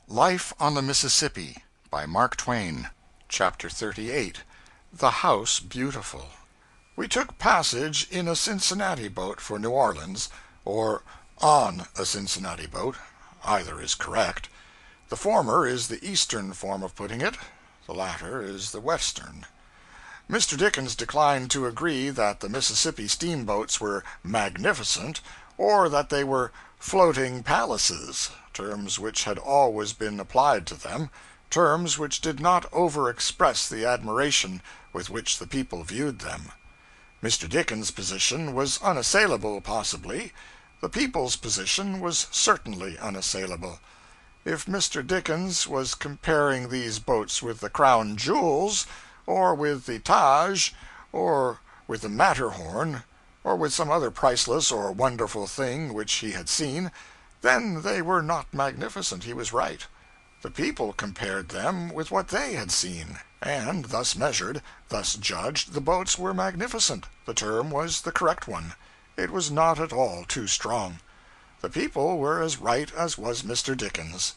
Life on the Mississippi by Mark Twain. Chapter 38. The House Beautiful. We took passage in a Cincinnati boat for New Orleans, or on a Cincinnati boat. Either is correct. The former is the eastern form of putting it, the latter is the western. Mr. Dickens declined to agree that the Mississippi steamboats were magnificent, or that they were floating palaces, terms which had always been applied to them, terms which did not over-express the admiration with which the people viewed them. Mr. Dickens' position was unassailable, possibly. The people's position was certainly unassailable. If Mr. Dickens was comparing these boats with the Crown Jewels, or with the Taj, or with the Matterhorn, or with some other priceless or wonderful thing which he had seen, then they were not magnificent. He was right. The people compared them with what they had seen, and thus measured, thus judged, the boats were magnificent. The term was the correct one. It was not at all too strong. The people were as right as was Mr. Dickens.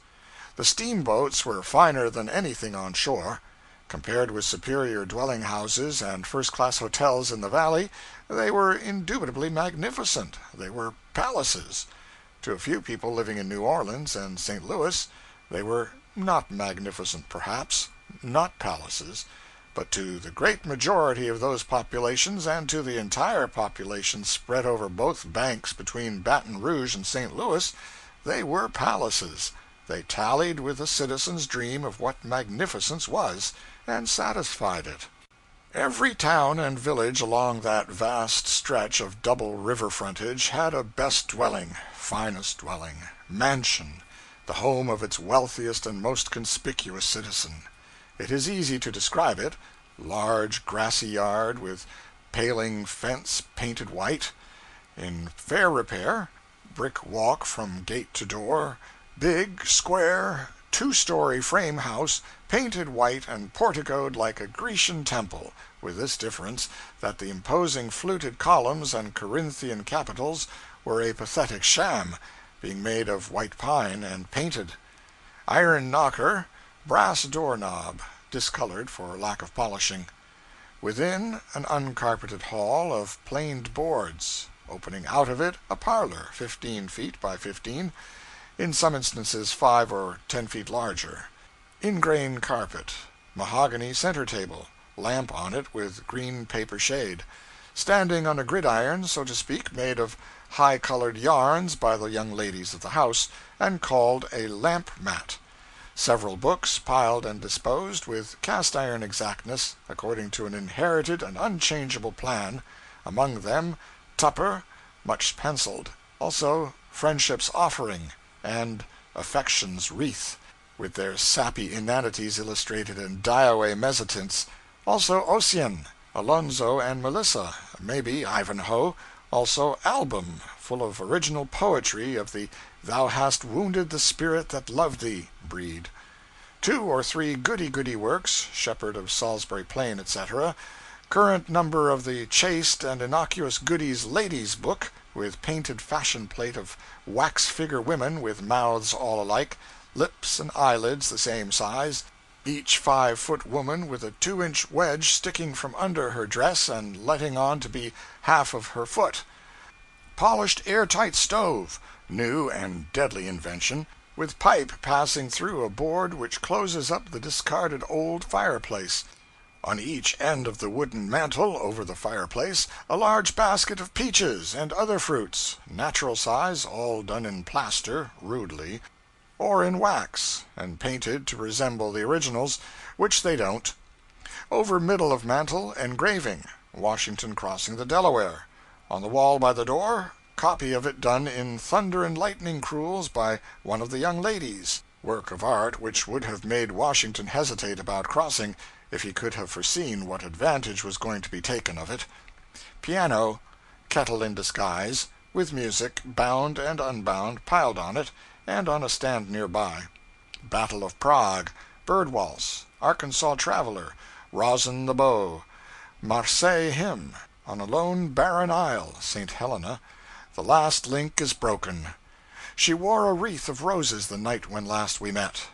The steamboats were finer than anything on shore. Compared with superior dwelling houses and first-class hotels in the valley, they were indubitably magnificent. They were palaces. To a few people living in New Orleans and St. Louis, they were not magnificent, perhaps, not palaces, but to the great majority of those populations, and to the entire population spread over both banks between Baton Rouge and St. Louis, they were palaces. They tallied with the citizen's dream of what magnificence was, and satisfied it. Every town and village along that vast stretch of double river frontage had a best dwelling, finest dwelling, mansion, the home of its wealthiest and most conspicuous citizen. It is easy to describe it: large grassy yard with paling fence painted white, in fair repair, brick walk from gate to door, big, square, two-story frame house, painted white and porticoed like a Grecian temple, with this difference, that the imposing fluted columns and Corinthian capitals were a pathetic sham, being made of white pine and painted. Iron knocker, brass doorknob, discolored for lack of polishing. Within, an uncarpeted hall of planed boards, opening out of it a parlor 15 feet by 15, in some instances 5 or 10 feet larger. Ingrain carpet, mahogany center table, lamp on it with green paper shade, standing on a gridiron, so to speak, made of high-colored yarns by the young ladies of the house, and called a lamp mat. Several books piled and disposed with cast-iron exactness, according to an inherited and unchangeable plan, among them Tupper, much penciled, also Friendship's Offering, and Affection's Wreath, with their sappy inanities illustrated in die-away mezzotints, also Ossian, Alonzo and Melissa, maybe Ivanhoe, also Album, full of original poetry of the "Thou hast wounded the spirit that loved thee" breed. 2 or 3 goody-goody works, Shepherd of Salisbury Plain, etc., current number of the Chaste and Innocuous Goodies Ladies' Book, with painted fashion plate of wax-figure women with mouths all alike, lips and eyelids the same size, each 5-foot woman with a 2-inch wedge sticking from under her dress and letting on to be half of her foot. Polished airtight stove, new and deadly invention, with pipe passing through a board which closes up the discarded old fireplace. On each end of the wooden mantel over the fireplace a large basket of peaches and other fruits, natural size, all done in plaster, rudely, or in wax, and painted to resemble the originals, which they don't. Over middle of mantel, engraving, Washington crossing the Delaware. On the wall by the door, copy of it done in thunder and lightning crewels by one of the young ladies, work of art which would have made Washington hesitate about crossing, if he could have foreseen what advantage was going to be taken of it. Piano, kettle in disguise, with music, bound and unbound, piled on it, and on a stand nearby. Battle of Prague, Bird Waltz, Arkansas Traveler, Rosin the Bow, Marseille Hymn, on a lone barren isle, St. Helena, the last link is broken. She wore a wreath of roses the night when last we met.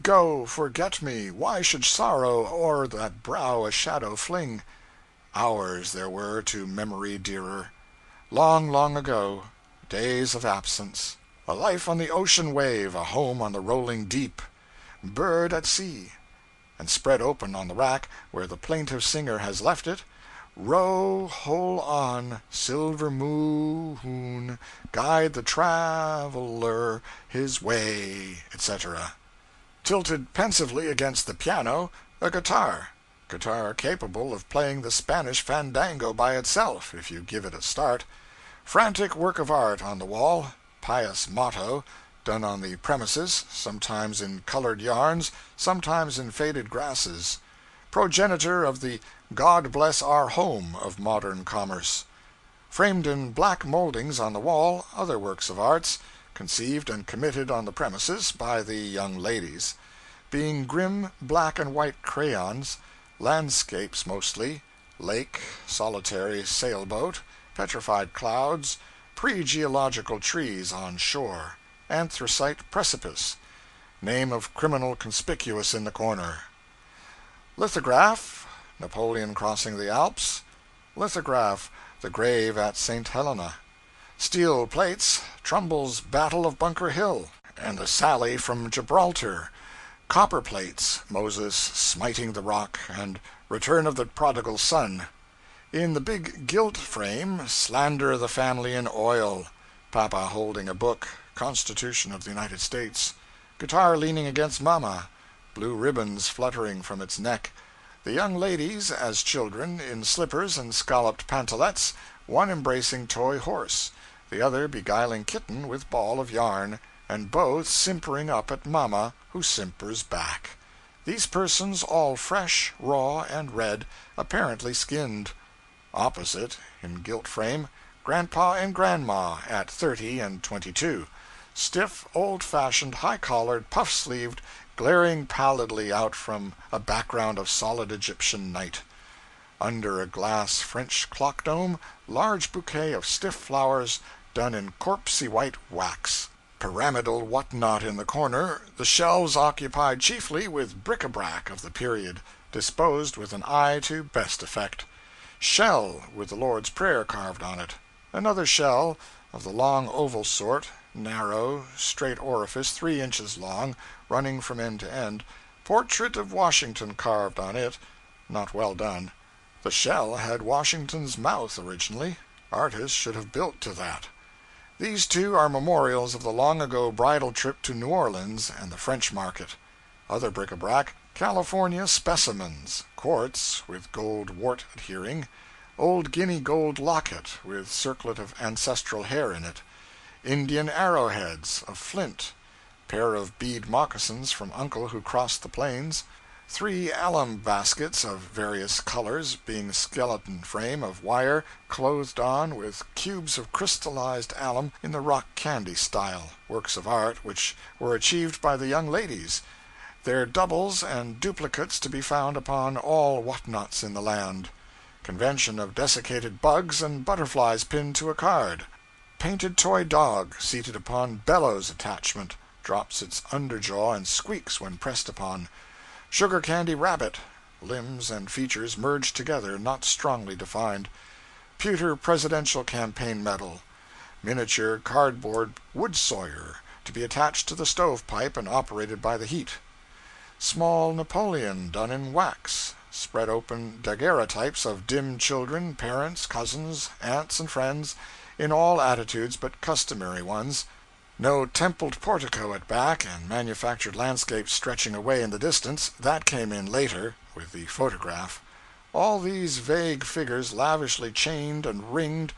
Go, forget me, why should sorrow o'er that brow a shadow fling? Hours there were to memory dearer, long, long ago, days of absence, a life on the ocean wave, a home on the rolling deep, bird at sea, and spread open on the rack where the plaintive singer has left it, row whole on, silver moon, guide the traveler his way, etc. Tilted pensively against the piano, a guitar capable of playing the Spanish fandango by itself, if you give it a start. Frantic work of art on the wall, pious motto, done on the premises, sometimes in colored yarns, sometimes in faded grasses. Progenitor of the God bless our home of modern commerce. Framed in black moldings on the wall, other works of arts, conceived and committed on the premises by the young ladies, being grim black and white crayons, landscapes mostly, lake, solitary sailboat, petrified clouds, pre-geological trees on shore, anthracite precipice, name of criminal conspicuous in the corner. Lithograph, Napoleon crossing the Alps. Lithograph, the grave at St. Helena. Steel plates, Trumbull's Battle of Bunker Hill, and the sally from Gibraltar. Copper plates, Moses smiting the rock, and Return of the Prodigal Son. In the big gilt frame, Slander the Family in Oil. Papa holding a book, Constitution of the United States. Guitar leaning against Mama, blue ribbons fluttering from its neck. The young ladies, as children, in slippers and scalloped pantalettes, one embracing toy horse, the other beguiling kitten with ball of yarn, and both simpering up at Mama, who simpers back. These persons all fresh, raw, and red, apparently skinned. Opposite, in gilt frame, Grandpa and Grandma at 30 and 22, stiff, old-fashioned, high-collared, puff-sleeved, glaring pallidly out from a background of solid Egyptian night. Under a glass French clock dome, large bouquet of stiff flowers done in corpsey white wax. Pyramidal what-not in the corner, the shelves occupied chiefly with bric-a-brac of the period, disposed with an eye to best effect. Shell, with the Lord's Prayer carved on it. Another shell, of the long oval sort, narrow, straight orifice 3 inches long, running from end to end. Portrait of Washington carved on it, not well done. The shell had Washington's mouth originally. Artists should have built to that. These two are memorials of the long-ago bridal trip to New Orleans and the French market. Other bric-a-brac, California specimens, quartz with gold wart adhering, old Guinea gold locket with circlet of ancestral hair in it, Indian arrowheads of flint, pair of bead moccasins from uncle who crossed the plains, 3 alum baskets of various colors, being skeleton frame of wire clothed on with cubes of crystallized alum in the rock candy style, works of art which were achieved by the young ladies, their doubles and duplicates to be found upon all what-nots in the land. Convention of desiccated bugs and butterflies pinned to a card. Painted toy dog seated upon bellows attachment, drops its underjaw and squeaks when pressed upon. Sugar candy rabbit, limbs and features merged together, not strongly defined. Pewter presidential campaign medal. Miniature cardboard wood sawyer, to be attached to the stovepipe and operated by the heat. Small Napoleon done in wax. Spread open daguerreotypes of dim children, parents, cousins, aunts, and friends, in all attitudes but customary ones. No templed portico at back, and manufactured landscapes stretching away in the distance. That came in later, with the photograph. All these vague figures lavishly chained and ringed,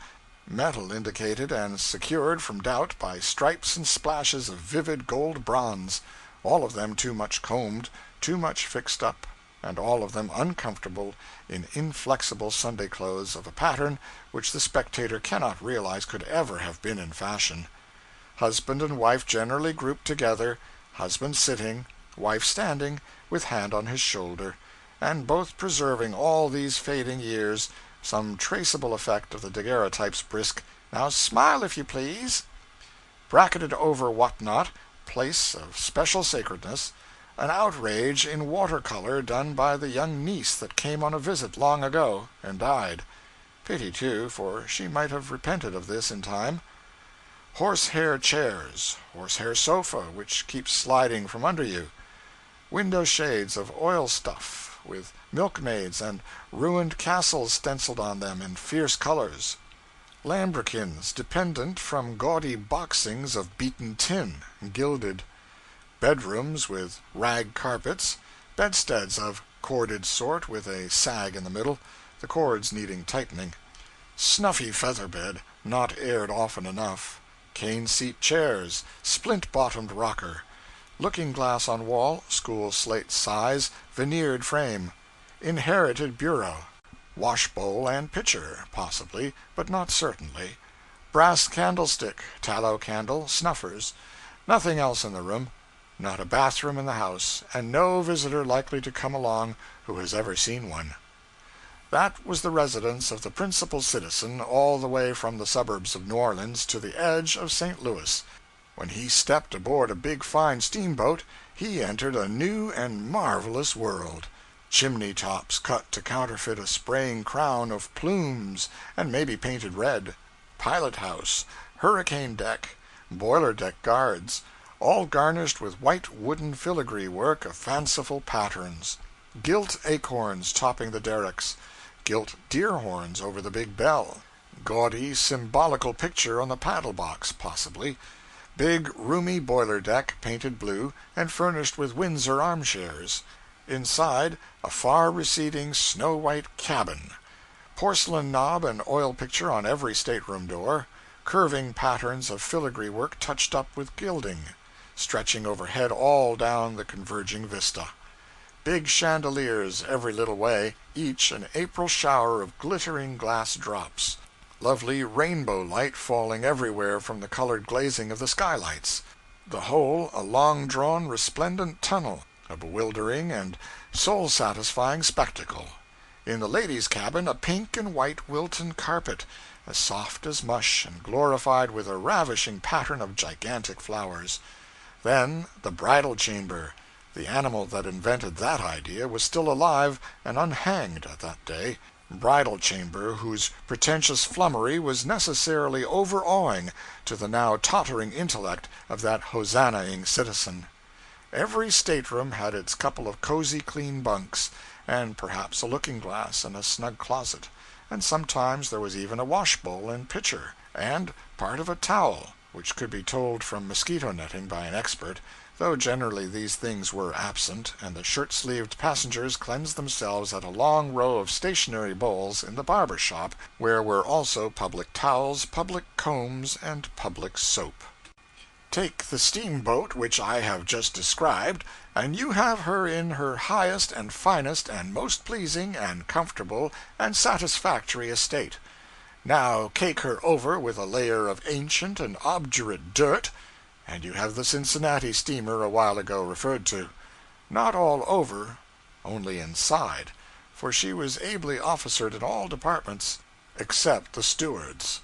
metal indicated and secured from doubt by stripes and splashes of vivid gold bronze, all of them too much combed, too much fixed up, and all of them uncomfortable in inflexible Sunday clothes of a pattern which the spectator cannot realize could ever have been in fashion. Husband and wife generally grouped together, husband sitting, wife standing, with hand on his shoulder, and both preserving all these fading years some traceable effect of the daguerreotype's brisk, "Now smile, if you please." Bracketed over what not, place of special sacredness, an outrage in watercolor done by the young niece that came on a visit long ago, and died. Pity, too, for she might have repented of this in time. Horsehair chairs, horsehair sofa, which keeps sliding from under you, window shades of oil stuff, with milkmaids and ruined castles stenciled on them in fierce colors, lambrequins dependent from gaudy boxings of beaten tin, gilded, bedrooms with rag carpets, bedsteads of corded sort with a sag in the middle, the cords needing tightening, snuffy feather-bed, not aired often enough, cane-seat chairs, splint-bottomed rocker, looking-glass on wall, school slate size, veneered frame, inherited bureau, wash-bowl and pitcher, possibly, but not certainly, brass candlestick, tallow candle, snuffers, nothing else in the room, not a bathroom in the house, and no visitor likely to come along who has ever seen one. That was the residence of the principal citizen all the way from the suburbs of New Orleans to the edge of St. Louis. When he stepped aboard a big fine steamboat, he entered a new and marvelous world. Chimney tops cut to counterfeit a spraying crown of plumes and maybe painted red, pilot house, hurricane deck, boiler deck guards, all garnished with white wooden filigree work of fanciful patterns, gilt acorns topping the derricks, gilt deer horns over the big bell, gaudy symbolical picture on the paddle box, possibly, big roomy boiler deck painted blue and furnished with Windsor armchairs, inside a far-receding snow-white cabin, porcelain knob and oil picture on every stateroom door, curving patterns of filigree work touched up with gilding, stretching overhead all down the converging vista. Big chandeliers every little way, each an April shower of glittering glass drops. Lovely rainbow light falling everywhere from the colored glazing of the skylights. The whole a long-drawn, resplendent tunnel, a bewildering and soul-satisfying spectacle. In the ladies' cabin a pink and white Wilton carpet, as soft as mush and glorified with a ravishing pattern of gigantic flowers. Then the bridal chamber. The animal that invented that idea was still alive and unhanged at that day. Bridal chamber whose pretentious flummery was necessarily overawing to the now tottering intellect of that hosannaing citizen. Every stateroom had its couple of cozy clean bunks, and perhaps a looking-glass and a snug closet, and sometimes there was even a wash-bowl and pitcher, and part of a towel, which could be told from mosquito-netting by an expert, though generally these things were absent, and the shirt-sleeved passengers cleansed themselves at a long row of stationary bowls in the barber shop, where were also public towels, public combs, and public soap. Take the steamboat which I have just described, and you have her in her highest and finest and most pleasing and comfortable and satisfactory estate. Now cake her over with a layer of ancient and obdurate dirt, and you have the Cincinnati steamer a while ago referred to. Not all over, only inside, for she was ably officered in all departments except the steward's.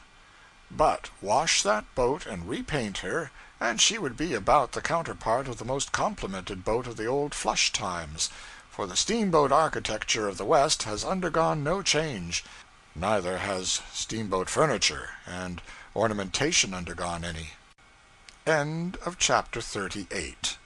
But wash that boat and repaint her, and she would be about the counterpart of the most complimented boat of the old flush times, for the steamboat architecture of the West has undergone no change, neither has steamboat furniture and ornamentation undergone any. End of chapter 38.